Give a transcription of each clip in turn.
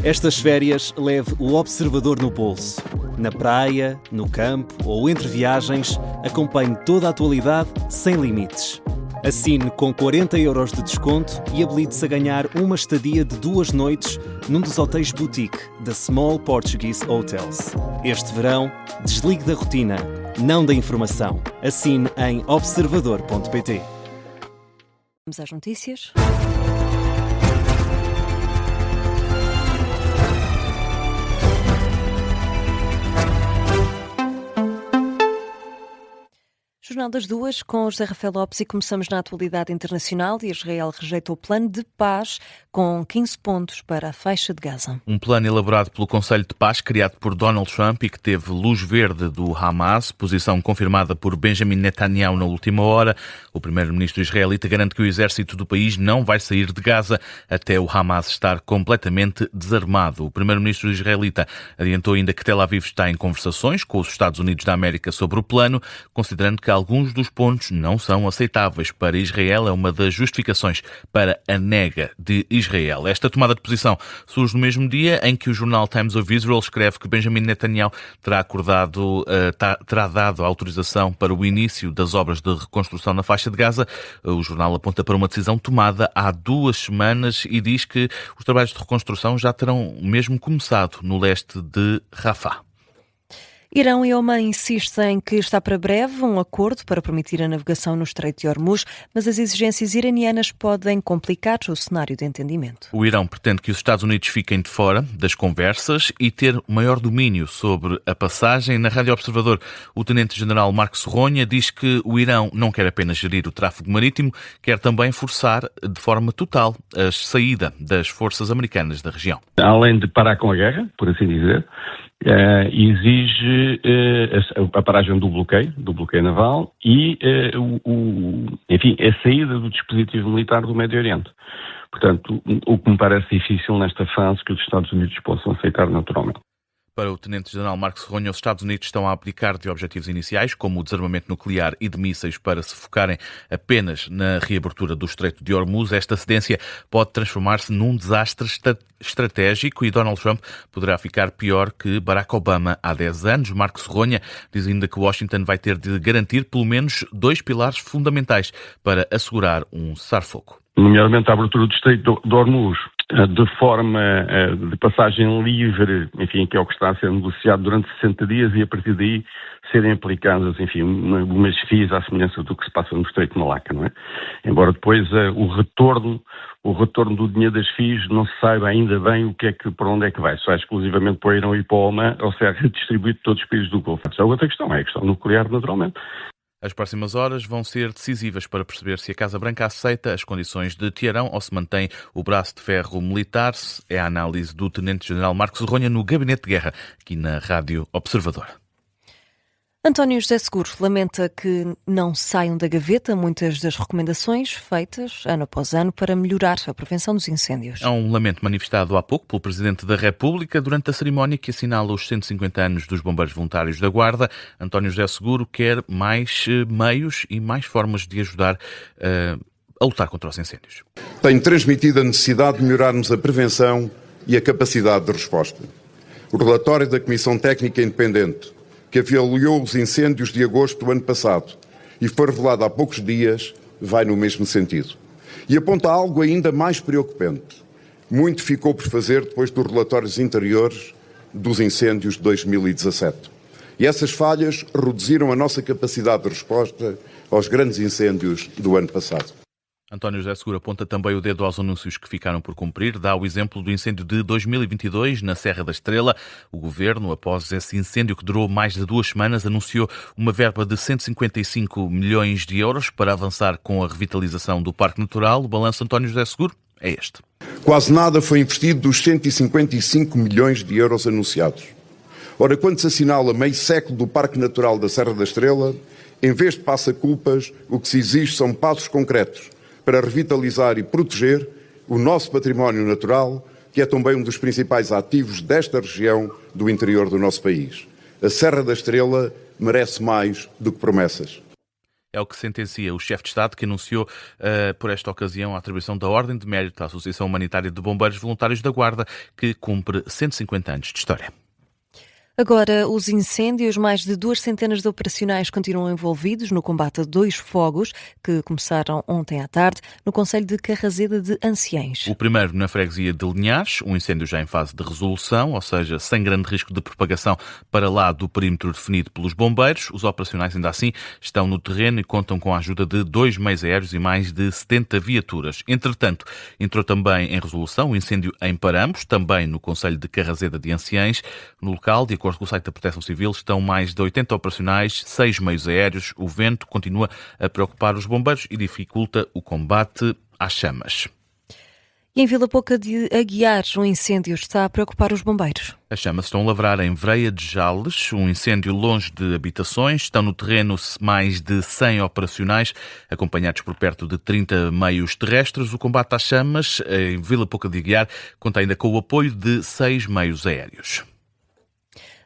Estas férias leve o Observador no bolso. Na praia, no campo ou entre viagens, acompanhe toda a atualidade sem limites. Assine com 40€ de desconto e habilite-se a ganhar uma estadia de 2 noites num dos hotéis boutique da Small Portuguese Hotels. Este verão, desligue da rotina, não da informação. Assine em observador.pt. Vamos às notícias. Jornal das Duas, com José Rafael Lopes, e começamos na atualidade internacional. Israel rejeita o plano de paz com 15 pontos para a faixa de Gaza. Um plano elaborado pelo Conselho de Paz, criado por Donald Trump e que teve luz verde do Hamas, posição confirmada por Benjamin Netanyahu na última hora. O primeiro-ministro israelita garante que o exército do país não vai sair de Gaza até o Hamas estar completamente desarmado. O primeiro-ministro israelita adiantou ainda que Tel Aviv está em conversações com os Estados Unidos da América sobre o plano, considerando que alguns dos pontos não são aceitáveis para Israel. É uma das justificações para a nega de Israel. Esta tomada de posição surge no mesmo dia em que o jornal Times of Israel escreve que Benjamin Netanyahu terá dado autorização para o início das obras de reconstrução na faixa de Gaza. O jornal aponta para uma decisão tomada há 2 semanas e diz que os trabalhos de reconstrução já terão mesmo começado no leste de Rafah. Irão e Omã insistem que está para breve um acordo para permitir a navegação no Estreito de Hormuz, mas as exigências iranianas podem complicar o cenário de entendimento. O Irão pretende que os Estados Unidos fiquem de fora das conversas e ter maior domínio sobre a passagem. Na Rádio Observador, o tenente-general Marco Serronha diz que o Irão não quer apenas gerir o tráfego marítimo, quer também forçar de forma total a saída das forças americanas da região. Além de parar com a guerra, por assim dizer, exige a paragem do bloqueio naval e, enfim, a saída do dispositivo militar do Médio Oriente. Portanto, o que me parece difícil nesta fase que os Estados Unidos possam aceitar naturalmente. Para o tenente-general Marco Serronha, os Estados Unidos estão a abdicar de objetivos iniciais, como o desarmamento nuclear e de mísseis, para se focarem apenas na reabertura do Estreito de Hormuz. Esta cedência pode transformar-se num desastre estratégico e Donald Trump poderá ficar pior que Barack Obama há 10 anos. Marco Serronha diz ainda que Washington vai ter de garantir pelo menos 2 pilares fundamentais para assegurar um cessar-fogo. Nomeadamente a abertura do Estreito de Hormuz de forma de passagem livre, enfim, que é o que está a ser negociado durante 60 dias e a partir daí serem aplicadas, enfim, umas FIIs à semelhança do que se passa no Estreito de Malaca, não é? Embora depois o retorno do dinheiro das FIIs não se saiba ainda bem para onde é que vai. Só é exclusivamente para o Irão e para o Omã, ou seja, redistribuído por todos os países do Golfo. A outra questão é a questão nuclear, naturalmente. As próximas horas vão ser decisivas para perceber se a Casa Branca aceita as condições de Teherão ou se mantém o braço de ferro militar. É a análise do tenente-general Marco Serronha no Gabinete de Guerra, aqui na Rádio Observador. António José Seguro lamenta que não saiam da gaveta muitas das recomendações feitas ano após ano para melhorar a prevenção dos incêndios. É um lamento manifestado há pouco pelo Presidente da República durante a cerimónia que assinala os 150 anos dos Bombeiros Voluntários da Guarda. António José Seguro quer mais meios e mais formas de ajudar a lutar contra os incêndios. Tenho transmitido a necessidade de melhorarmos a prevenção e a capacidade de resposta. O relatório da Comissão Técnica Independente, que avaliou os incêndios de agosto do ano passado e foi revelado há poucos dias, vai no mesmo sentido. E aponta algo ainda mais preocupante. Muito ficou por fazer depois dos relatórios anteriores dos incêndios de 2017. E essas falhas reduziram a nossa capacidade de resposta aos grandes incêndios do ano passado. António José Seguro aponta também o dedo aos anúncios que ficaram por cumprir. Dá o exemplo do incêndio de 2022 na Serra da Estrela. O Governo, após esse incêndio que durou mais de 2 semanas, anunciou uma verba de 155 milhões de euros para avançar com a revitalização do Parque Natural. O balanço António José Seguro é este. Quase nada foi investido dos 155 milhões de euros anunciados. Ora, quando se assinala meio século do Parque Natural da Serra da Estrela, em vez de passa-culpas, o que se exige são passos concretos para revitalizar e proteger o nosso património natural, que é também um dos principais ativos desta região do interior do nosso país. A Serra da Estrela merece mais do que promessas. É o que sentencia o chefe de Estado, que anunciou por esta ocasião a atribuição da Ordem de Mérito à Associação Humanitária de Bombeiros Voluntários da Guarda, que cumpre 150 anos de história. Agora, os incêndios, mais de 200 de operacionais continuam envolvidos no combate a 2 fogos que começaram ontem à tarde no concelho de Carrazeda de Anciães. O primeiro na freguesia de Linhares, um incêndio já em fase de resolução, ou seja, sem grande risco de propagação para lá do perímetro definido pelos bombeiros. Os operacionais, ainda assim, estão no terreno e contam com a ajuda de 2 meios aéreos e mais de 70 viaturas. Entretanto, entrou também em resolução o incêndio em Parambos, também no concelho de Carrazeda de Anciães. No local, de acordo com o site da Proteção Civil, estão mais de 80 operacionais, 6 meios aéreos. O vento continua a preocupar os bombeiros e dificulta o combate às chamas. E em Vila Pouca de Aguiar, um incêndio está a preocupar os bombeiros. As chamas estão a lavrar em Veia de Jales, um incêndio longe de habitações. Estão no terreno mais de 100 operacionais, acompanhados por perto de 30 meios terrestres. O combate às chamas em Vila Pouca de Aguiar conta ainda com o apoio de 6 meios aéreos.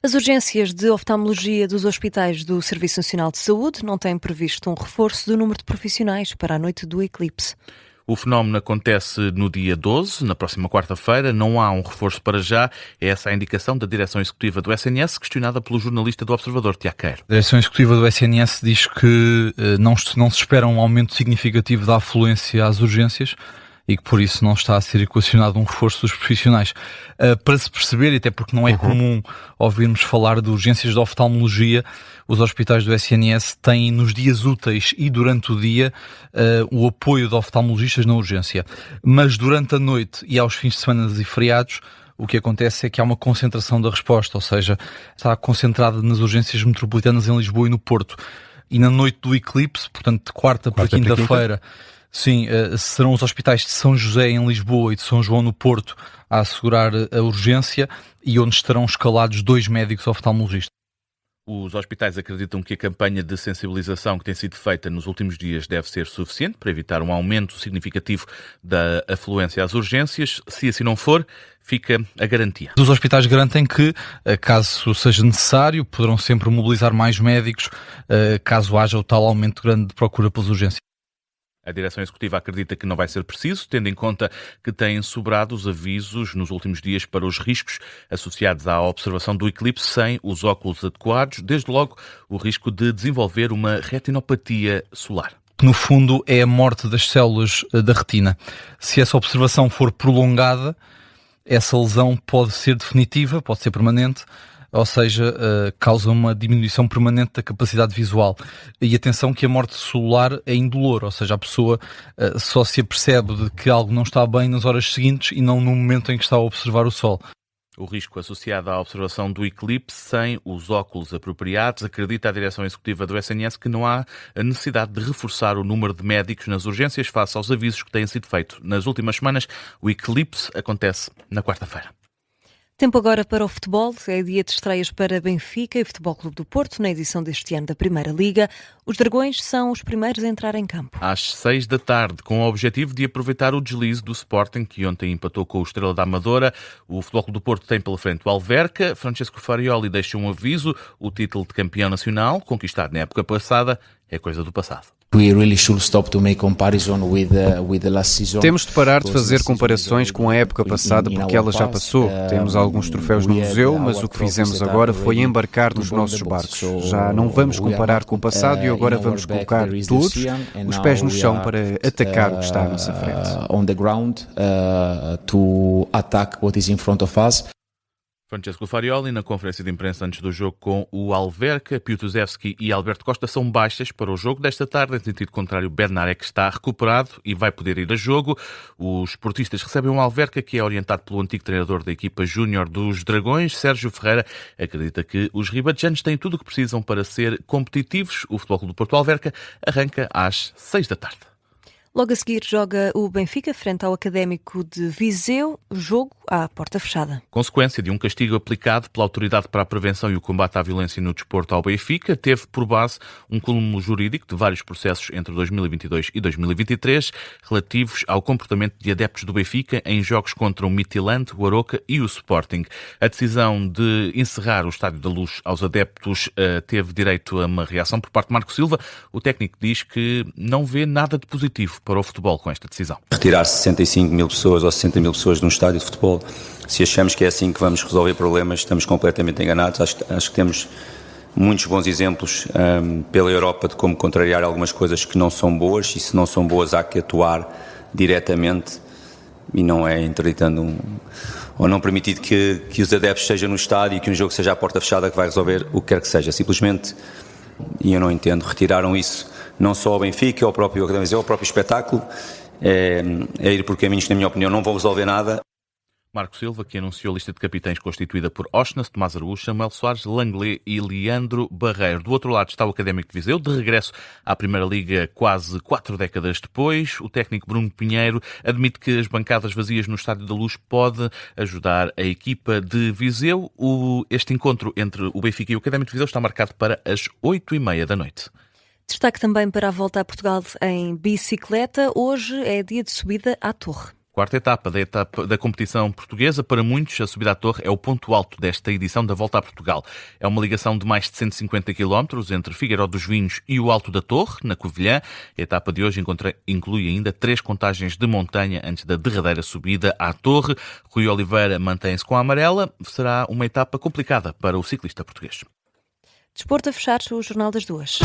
As urgências de oftalmologia dos hospitais do Serviço Nacional de Saúde não têm previsto um reforço do número de profissionais para a noite do eclipse. O fenómeno acontece no dia 12, na próxima quarta-feira. Não há um reforço para já. É essa a indicação da Direção Executiva do SNS, questionada pelo jornalista do Observador, Tiago Queiro. A Direção Executiva do SNS diz que não se espera um aumento significativo da afluência às urgências e que por isso não está a ser equacionado um reforço dos profissionais. Para se perceber, e até porque não é comum ouvirmos falar de urgências de oftalmologia, os hospitais do SNS têm nos dias úteis e durante o dia o apoio de oftalmologistas na urgência. Mas durante a noite e aos fins de semana e feriados, o que acontece é que há uma concentração da resposta, ou seja, está concentrada nas urgências metropolitanas em Lisboa e no Porto. E na noite do eclipse, portanto de quarta para quinta-feira, sim, serão os hospitais de São José em Lisboa e de São João no Porto a assegurar a urgência e onde estarão escalados 2 médicos oftalmologistas. Os hospitais acreditam que a campanha de sensibilização que tem sido feita nos últimos dias deve ser suficiente para evitar um aumento significativo da afluência às urgências. Se assim não for, fica a garantia. Os hospitais garantem que, caso seja necessário, poderão sempre mobilizar mais médicos, caso haja o tal aumento grande de procura pelas urgências. A Direção Executiva acredita que não vai ser preciso, tendo em conta que têm sobrado os avisos nos últimos dias para os riscos associados à observação do eclipse sem os óculos adequados, desde logo o risco de desenvolver uma retinopatia solar. Que no fundo é a morte das células da retina. Se essa observação for prolongada, essa lesão pode ser definitiva, pode ser permanente, ou seja, causa uma diminuição permanente da capacidade visual. E atenção que a morte celular é indolor, ou seja, a pessoa só se apercebe de que algo não está bem nas horas seguintes e não no momento em que está a observar o Sol. O risco associado à observação do eclipse sem os óculos apropriados, acredita a Direção Executiva do SNS que não há a necessidade de reforçar o número de médicos nas urgências face aos avisos que têm sido feitos. Nas últimas semanas, o eclipse acontece na quarta-feira. Tempo agora para o futebol. É dia de estreias para Benfica e Futebol Clube do Porto na edição deste ano da Primeira Liga. Os Dragões são os primeiros a entrar em campo. Às 6 da tarde, com o objetivo de aproveitar o deslize do Sporting, que ontem empatou com o Estrela da Amadora. O Futebol Clube do Porto tem pela frente o Alverca. Francesco Farioli deixa um aviso. O título de campeão nacional, conquistado na época passada, é coisa do passado. Temos de parar de fazer comparações com a época passada porque ela já passou. Temos alguns troféus no museu, mas o que fizemos agora foi embarcar nos nossos barcos. Já não vamos comparar com o passado e agora vamos colocar todos os pés no chão para atacar o que está à nossa frente. Francesco Farioli, na conferência de imprensa antes do jogo com o Alverca, Piłsudski e Alberto Costa são baixas para o jogo desta tarde. Em sentido contrário, Bednarek está recuperado e vai poder ir a jogo. Os portistas recebem um Alverca que é orientado pelo antigo treinador da equipa júnior dos Dragões, Sérgio Ferreira. Acredita que os ribatejanos têm tudo o que precisam para ser competitivos. O Futebol Clube do Porto Alverca arranca às 6 da tarde. Logo a seguir joga o Benfica frente ao Académico de Viseu, jogo à porta fechada. Consequência de um castigo aplicado pela Autoridade para a Prevenção e o Combate à Violência no Desporto ao Benfica, teve por base um cúmulo jurídico de vários processos entre 2022 e 2023 relativos ao comportamento de adeptos do Benfica em jogos contra o Midtjylland, o Aroca e o Sporting. A decisão de encerrar o Estádio da Luz aos adeptos teve direito a uma reação por parte de Marco Silva. O técnico diz que não vê nada de positivo para o futebol com esta decisão. Retirar 65 mil pessoas ou 60 mil pessoas de um estádio de futebol, se achamos que é assim que vamos resolver problemas, estamos completamente enganados. Acho que temos muitos bons exemplos pela Europa de como contrariar algumas coisas que não são boas, e se não são boas há que atuar diretamente, e não é interditando ou não permitindo que os adeptos estejam no estádio e que um jogo seja à porta fechada que vai resolver o que quer que seja. Simplesmente, e eu não entendo, retiraram isso não só ao Benfica, ao próprio Académico, ao próprio espetáculo, é ir por caminhos que, na minha opinião, não vão resolver nada. Marco Silva, que anunciou a lista de capitães constituída por Osnas, Tomás Araújo, Samuel Soares, Langley e Leandro Barreiro. Do outro lado está o Académico de Viseu, de regresso à Primeira Liga quase 4 décadas depois. O técnico Bruno Pinheiro admite que as bancadas vazias no Estádio da Luz pode ajudar a equipa de Viseu. Este encontro entre o Benfica e o Académico de Viseu está marcado para as 8h30 da noite. Destaque também para a volta a Portugal em bicicleta. Hoje é dia de subida à Torre. Quarta etapa da competição portuguesa. Para muitos, a subida à Torre é o ponto alto desta edição da Volta a Portugal. É uma ligação de mais de 150 km entre Figueiró dos Vinhos e o Alto da Torre, na Covilhã. A etapa de hoje inclui ainda 3 contagens de montanha antes da derradeira subida à Torre. Rui Oliveira mantém-se com a amarela. Será uma etapa complicada para o ciclista português. Desporto a fechar o Jornal das 2.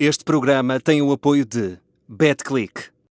Este programa tem o apoio de BetClick.